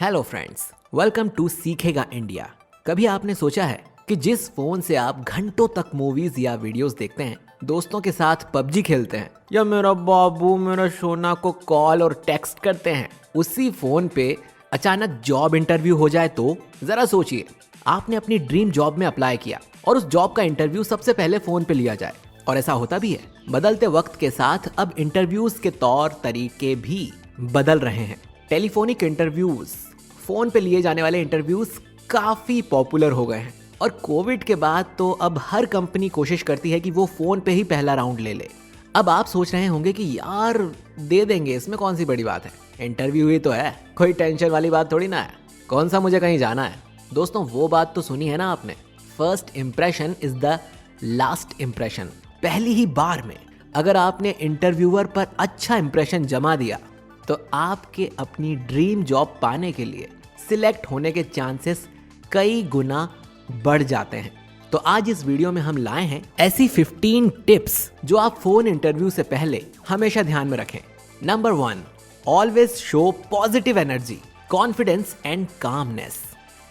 Hello friends, welcome to सीखेगा India. कभी आपने सोचा है कि जिस फोन से आप घंटों तक मूवीज या वीडियोस देखते हैं, दोस्तों के साथ पबजी खेलते हैं या मेरा बाबू मेरा सोना को कॉल और टेक्स्ट करते हैं, उसी फोन पे अचानक जॉब इंटरव्यू हो जाए तो जरा सोचिए, आपने अपनी ड्रीम जॉब में अप्लाई किया और उस जॉब का इंटरव्यू सबसे पहले फोन पे लिया जाए। और ऐसा होता भी है। बदलते वक्त के साथ अब इंटरव्यूज के तौर तरीके भी बदल रहे हैं। टेलीफोनिक इंटरव्यूज, फोन पे लिए जाने वाले इंटरव्यूज काफी पॉपुलर हो गए हैं और कोविड के बाद तो अब हर कंपनी कोशिश करती है कि वो फोन पे ही पहला राउंड ले ले। अब आप सोच रहे होंगे कि यार दे देंगे, इसमें कौन सी बड़ी बात है, इंटरव्यू ही तो है, कोई टेंशन वाली बात थोड़ी ना है, कौन सा मुझे कहीं जाना है। दोस्तों वो बात तो सुनी है ना आपने, first impression is the last impression. पहली ही बार में अगर आपने इंटरव्यूअर पर अच्छा इंप्रेशन जमा दिया तो आपके अपनी ड्रीम जॉब पाने के लिए सिलेक्ट होने के चांसेस कई गुना बढ़ जाते हैं। तो आज इस वीडियो में हम लाए हैं ऐसी 15 टिप्स जो आप फोन इंटरव्यू से पहले हमेशा ध्यान में रखें। Number 1, always show positive energy, confidence and calmness.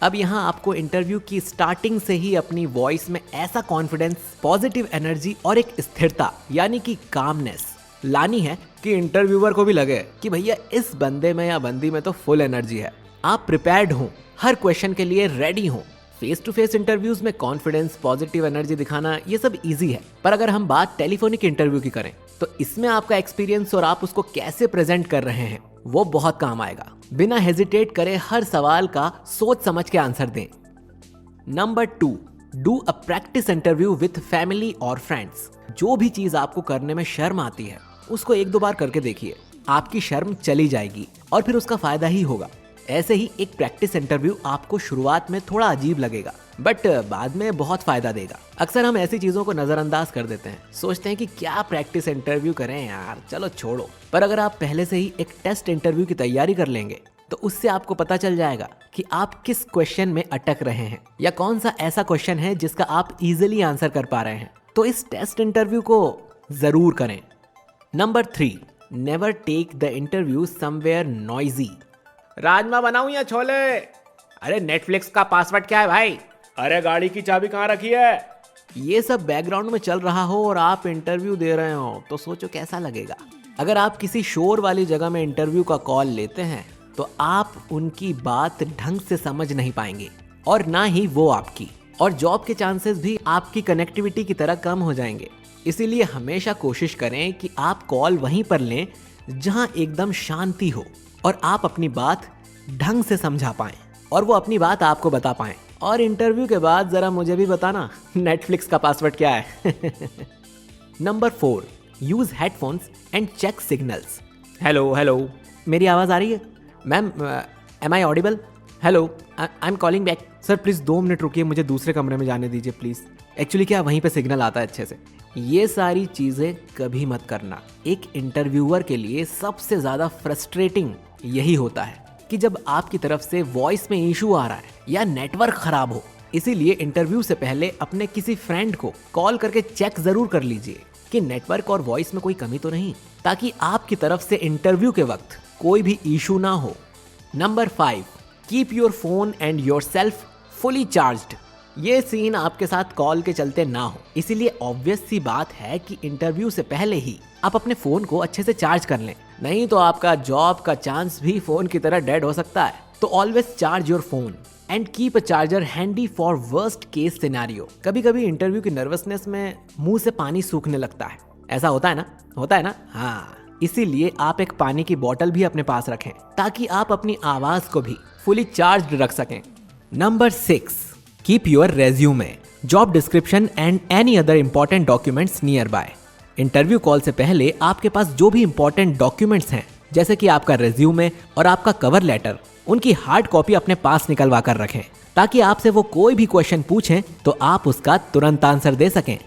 अब यहाँ आपको इंटरव्यू की स्टार्टिंग से ही अपनी वॉइस में ऐसा कॉन्फिडेंस, पॉजिटिव एनर्जी और एक स्थिरता यानी कि कामनेस लानी है कि इंटरव्यूअर को भी लगे कि भैया इस बंदे में या बंदी में तो फुल एनर्जी है। आप प्रिपेयर्ड हो, हर क्वेश्चन के लिए रेडी हो। फेस टू फेस इंटरव्यूज में कॉन्फिडेंस, पॉजिटिव एनर्जी दिखाना ये सब इजी है, पर अगर हम बात टेलीफोनिक इंटरव्यू की करें तो इसमें आपका एक्सपीरियंस और आप उसको कैसे प्रेजेंट कर रहे हैं वो बहुत काम आएगा। बिना हेजिटेट करे हर सवाल का सोच समझ के आंसर दें। Number 2, do a practice interview with family और फ्रेंड्स। जो भी चीज आपको करने में शर्म आती है उसको 1-2 बार करके देखिए, आपकी शर्म चली जाएगी और फिर उसका फायदा ही होगा। ऐसे ही एक प्रैक्टिस इंटरव्यू आपको शुरुआत में थोड़ा अजीब लगेगा बट बाद में बहुत फायदा देगा। अक्सर हम ऐसी चीजों को नजरअंदाज कर देते हैं, सोचते हैं कि क्या प्रैक्टिस इंटरव्यू करें यार, चलो छोड़ो। पर अगर आप पहले से ही एक टेस्ट इंटरव्यू की तैयारी कर लेंगे तो उससे आपको पता चल जाएगा कि आप किस क्वेश्चन में अटक रहे हैं या कौन सा ऐसा क्वेश्चन है जिसका आप इजिली आंसर कर पा रहे हैं। तो इस टेस्ट इंटरव्यू को जरूर करें। Number 3, never take the interview somewhere noisy. राजमा बनाऊं या छोले? अरे नेटफ्लिक्स का पासवर्ड क्या है भाई? अरे गाड़ी की चाबी कहाँ रखी है? ये सब बैकग्राउंड में चल रहा हो और आप इंटरव्यू दे रहे हो तो सोचो कैसा लगेगा। अगर आप किसी शोर वाली जगह में इंटरव्यू का कॉल लेते हैं तो आप उनकी बात ढंग से समझ नहीं पाएंगे और ना ही वो आपकी, और जॉब के चांसेस भी आपकी कनेक्टिविटी की तरह कम हो जाएंगे। इसीलिए हमेशा कोशिश करें कि आप कॉल वहीं पर लें जहां एकदम शांति हो और आप अपनी बात ढंग से समझा पाएं और वो अपनी बात आपको बता पाएं। और इंटरव्यू के बाद जरा मुझे भी बताना नेटफ्लिक्स का पासवर्ड क्या है। Number 4, use headphones and check signals. Hello मेरी आवाज आ रही है ma'am? Am I audible? Hello, I am calling back. Sir please 2 minute रुकिए, मुझे दूसरे कमरे में जाने दीजिए प्लीज। एक्चुअली क्या वहीं पे सिग्नल आता है अच्छे से। ये सारी चीजें कभी मत करना। एक इंटरव्यूअर के लिए सबसे ज्यादा फ्रस्ट्रेटिंग यही होता है कि जब आपकी तरफ से वॉइस में इशू आ रहा है या नेटवर्क खराब हो। इसीलिए इंटरव्यू से पहले अपने किसी फ्रेंड को कॉल करके चेक जरूर कर लीजिए कि नेटवर्क और वॉइस में कोई कमी तो नहीं, ताकि आपकी तरफ से इंटरव्यू के वक्त कोई भी इशू ना हो। Number 5, keep your phone and your self fully charged. ये सीन आपके साथ कॉल के चलते ना हो, इसीलिए ऑब्वियस सी बात है कि इंटरव्यू से पहले ही आप अपने फोन को अच्छे से चार्ज कर लें, नहीं तो आपका जॉब का चांस भी फोन की तरह डेड हो सकता है। तो always charge your phone and keep a charger handy for worst case scenario. कभी कभी इंटरव्यू की नर्वसनेस में मुंह से पानी सूखने लगता है, ऐसा होता है ना? हाँ, इसीलिए आप एक पानी की बोतल भी अपने पास रखें ताकि आप अपनी आवाज को भी फुली चार्ज्ड रख सकें। Number 6, keep your resume, job description and any other important documents near by. Interview call से पहले आपके पास जो भी इंपॉर्टेंट डॉक्यूमेंट्स हैं जैसे कि आपका रेज्यूमे और आपका कवर लेटर, उनकी हार्ड कॉपी अपने पास निकलवा कर रखें ताकि आपसे वो कोई भी क्वेश्चन पूछें तो आप उसका तुरंत आंसर दे सकें।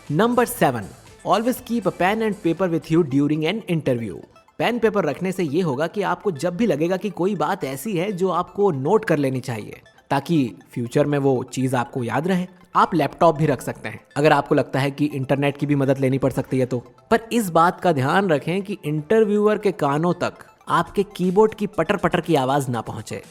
Number 7, always keep a pen and paper with you during an interview. Pen paper रखने से ये होगा कि आपको जब भी लगेगा कि कोई बात ऐसी है जो आपको नोट कर लेनी चाहिए ताकि फ्यूचर में वो चीज़ आपको याद रहे। आप लैपटॉप भी रख सकते हैं अगर आपको लगता है कि इंटरनेट की भी मदद लेनी पड़ सकती है तो। पर इस बात का ध्यान रखें कि इंटरव्यूअर के कानों तक आपके कीबोर्ड की पटर पटर की आवाज़ ना पहुंचे।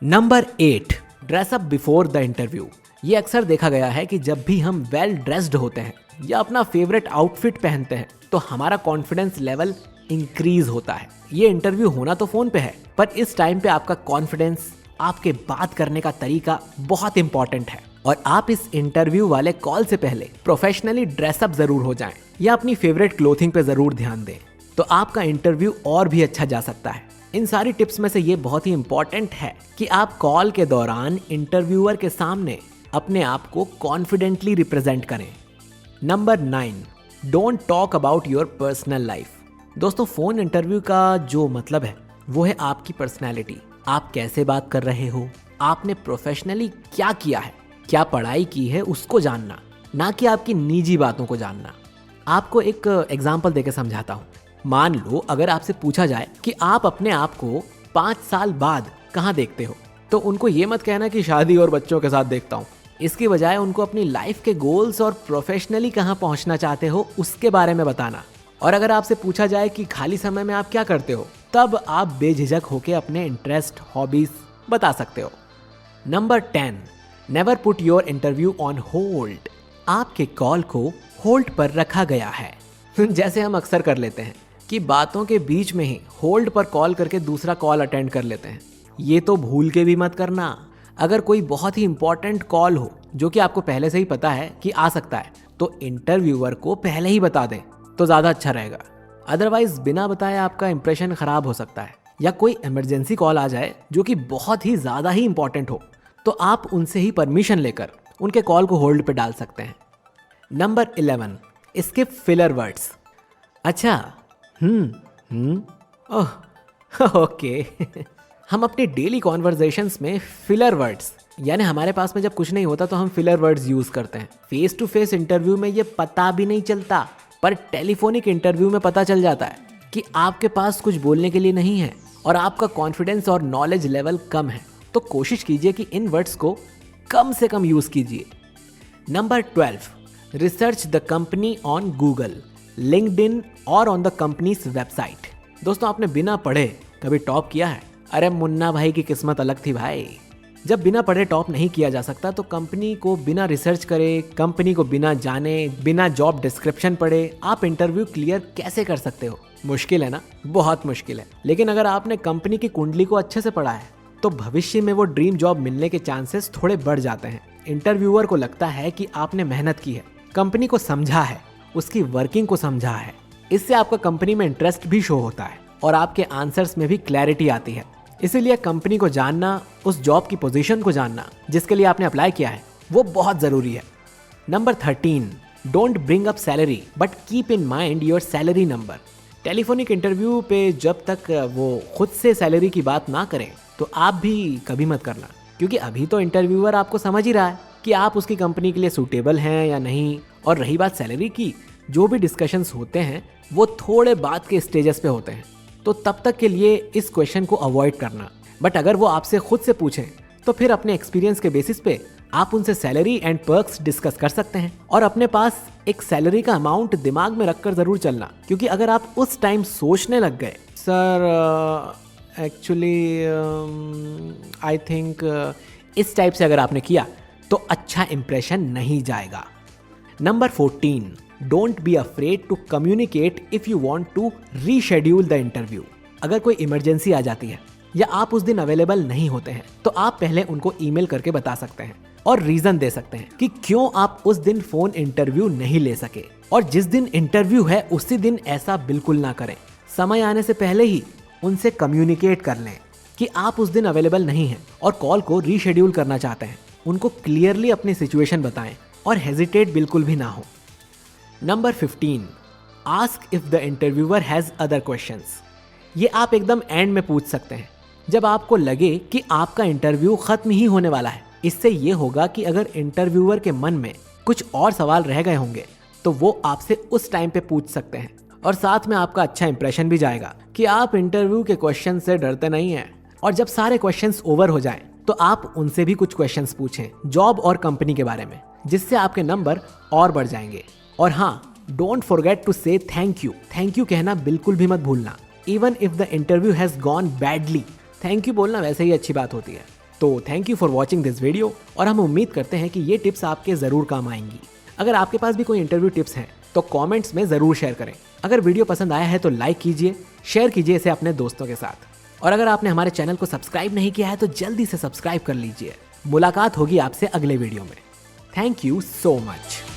Number 8, dress up before the interview. ये अक्सर देखा गया है कि जब भी हम वेल ड्रेस्ड होते हैं या अपना फेवरेट आउटफिट पहनते हैं तो हमारा कॉन्फिडेंस लेवल इंक्रीज होता है। ये इंटरव्यू होना तो फोन पे है, पर इस टाइम पे आपका कॉन्फिडेंस, आपके बात करने का तरीका बहुत इंपॉर्टेंट है। और आप इस इंटरव्यू वाले कॉल से पहले प्रोफेशनली ड्रेसअप जरूर हो जाएं या अपनी फेवरेट क्लोथिंग पे जरूर ध्यान दें, तो आपका इंटरव्यू और भी अच्छा जा सकता है। इन सारी टिप्स में से ये बहुत ही इंपॉर्टेंट है कि आप कॉल के दौरान इंटरव्यूअर के सामने अपने आप को कॉन्फिडेंटली रिप्रेजेंट करें। Number 9, don't talk about your personal life. दोस्तों, फोन इंटरव्यू का जो मतलब है वो है आपकी पर्सनैलिटी। आप कैसे बात कर रहे हो, आपने प्रोफेशनली क्या किया है, क्या पढ़ाई की है, उसको जानना, ना कि आपकी निजी बातों को जानना। आपको एक एग्जाम्पल देके समझाता हूँ। मान लो अगर आपसे पूछा जाए कि आप अपने आप को 5 साल बाद कहाँ देखते हो, तो उनको ये मत कहना कि शादी और बच्चों के साथ देखता हूँ। इसके बजाय उनको अपनी लाइफ के गोल्स और प्रोफेशनली कहाँ पहुँचना चाहते हो उसके बारे में बताना। और अगर आपसे पूछा जाए कि खाली समय में आप क्या करते हो, तब आप बेझिझक होकर अपने इंटरेस्ट, हॉबीज बता सकते हो। Number 10, never put your interview on hold. आपके कॉल को होल्ड पर रखा गया है। जैसे हम अक्सर कर लेते हैं कि बातों के बीच में ही होल्ड पर कॉल करके दूसरा कॉल अटेंड कर लेते हैं। ये तो भूल के भी मत करना। अगर कोई बहुत ही इंपॉर्टेंट कॉल हो जो कि आपको पहले से ही पता है कि आ सकता है, तो इंटरव्यूअर को पहले ही बता दें तो ज़्यादा अच्छा रहेगा। अदरवाइज बिना बताए आपका इंप्रेशन खराब हो सकता है। या कोई इमरजेंसी कॉल आ जाए जो कि बहुत ही ज़्यादा ही इंपॉर्टेंट हो, तो आप उनसे ही परमिशन लेकर उनके कॉल को होल्ड पे डाल सकते हैं। Number 11, skip filler words. अच्छा, ओके। हम अपने डेली कॉन्वर्जेशंस में फिलर वर्ड्स, यानी हमारे पास में जब कुछ नहीं होता तो हम फिलर वर्ड्स यूज करते हैं। फेस टू फेस इंटरव्यू में ये पता भी नहीं चलता, पर टेलीफोनिक इंटरव्यू में पता चल जाता है कि आपके पास कुछ बोलने के लिए नहीं है और आपका कॉन्फिडेंस और नॉलेज लेवल कम है। तो कोशिश कीजिए कि इन वर्ड्स को कम से कम यूज कीजिए। Number 12, research the company on Google, LinkedIn और ऑन द कंपनीज वेबसाइट। दोस्तों, आपने बिना पढ़े कभी टॉप किया है? अरे मुन्ना भाई की किस्मत अलग थी भाई। जब बिना पढ़े टॉप नहीं किया जा सकता तो कंपनी को बिना रिसर्च करे, कंपनी को बिना जाने, बिना जॉब डिस्क्रिप्शन पढ़े आप इंटरव्यू क्लियर कैसे कर सकते हो? मुश्किल है ना, बहुत मुश्किल है। लेकिन अगर आपने कंपनी की कुंडली को अच्छे से पढ़ा है तो भविष्य में वो ड्रीम जॉब मिलने के चांसेस थोड़े बढ़ जाते हैं। इंटरव्यूअर को लगता है कि आपने मेहनत की है, कंपनी को समझा है, उसकी वर्किंग को समझा है। इससे आपका कंपनी में इंटरेस्ट भी शो होता है और आपके आंसर्स में भी क्लैरिटी आती है। इसीलिए कंपनी को जानना, उस जॉब की पोजीशन को जानना जिसके लिए आपने अप्लाई किया है, वो बहुत ज़रूरी है। Number 13, don't bring up salary but keep in mind your salary number. Telephonic interview पे जब तक वो खुद से सैलरी की बात ना करें तो आप भी कभी मत करना, क्योंकि अभी तो इंटरव्यूअर आपको समझ ही रहा है कि आप उसकी कंपनी के लिए सूटेबल हैं या नहीं। और रही बात सैलरी की, जो भी डिस्कशंस होते हैं वो थोड़े बाद के स्टेजेस पे होते हैं, तो तब तक के लिए इस क्वेश्चन को अवॉइड करना। बट अगर वो आपसे खुद से पूछें तो फिर अपने एक्सपीरियंस के बेसिस पे आप उनसे सैलरी एंड पर्क्स डिस्कस कर सकते हैं। और अपने पास एक सैलरी का अमाउंट दिमाग में रखकर ज़रूर चलना, क्योंकि अगर आप उस टाइम सोचने लग गए, सर एक्चुअली आई थिंक, इस टाइप से अगर आपने किया तो अच्छा इंप्रेशन नहीं जाएगा। Number 14, don't be afraid to communicate if you want to reschedule the interview. अगर कोई इमरजेंसी आ जाती है या आप उस दिन अवेलेबल नहीं होते हैं तो आप पहले उनको ईमेल करके बता सकते हैं और रीज़न दे सकते हैं कि क्यों आप उस दिन फ़ोन इंटरव्यू नहीं ले सके। और जिस दिन इंटरव्यू है उसी दिन ऐसा बिल्कुल ना करें। समय आने से पहले ही उनसे कम्युनिकेट कर लें कि आप उस दिन अवेलेबल नहीं हैं और कॉल को रीशेड्यूल करना चाहते हैं। उनको क्लियरली अपनी सिचुएशन बताएं और हेजिटेट बिल्कुल भी ना हो। Number 15, ask if the interviewer has other questions. ये आप एकदम एंड में पूछ सकते हैं, जब आपको लगे कि आपका इंटरव्यू खत्म ही होने वाला है। इससे ये होगा कि अगर इंटरव्यूअर के मन में कुछ और सवाल रह गए होंगे तो वो आपसे उस टाइम पे पूछ सकते हैं, और साथ में आपका अच्छा इंप्रेशन भी जाएगा कि आप इंटरव्यू के क्वेश्चन से डरते नहीं हैं। और जब सारे क्वेश्चंस ओवर हो जाएं तो आप उनसे भी कुछ क्वेश्चंस पूछें जॉब और कंपनी के बारे में, जिससे आपके नंबर और बढ़ जाएंगे। और हाँ, डोंट फॉरगेट टू से थैंक यू। थैंक यू कहना बिल्कुल भी मत भूलना। Even if the interview has gone badly, thank you बोलना वैसे ही अच्छी बात होती है। तो thank you for watching this video और हम उम्मीद करते हैं कि ये टिप्स आपके ज़रूर काम आएंगी। अगर आपके पास भी कोई इंटरव्यू टिप्स हैं तो कमेंट्स में ज़रूर शेयर करें। अगर वीडियो पसंद आया है तो लाइक कीजिए, शेयर कीजिए इसे अपने दोस्तों के साथ। और अगर आपने हमारे चैनल को सब्सक्राइब नहीं किया है तो जल्दी से सब्सक्राइब कर लीजिए। मुलाकात होगी आपसे अगले वीडियो में। Thank you so much.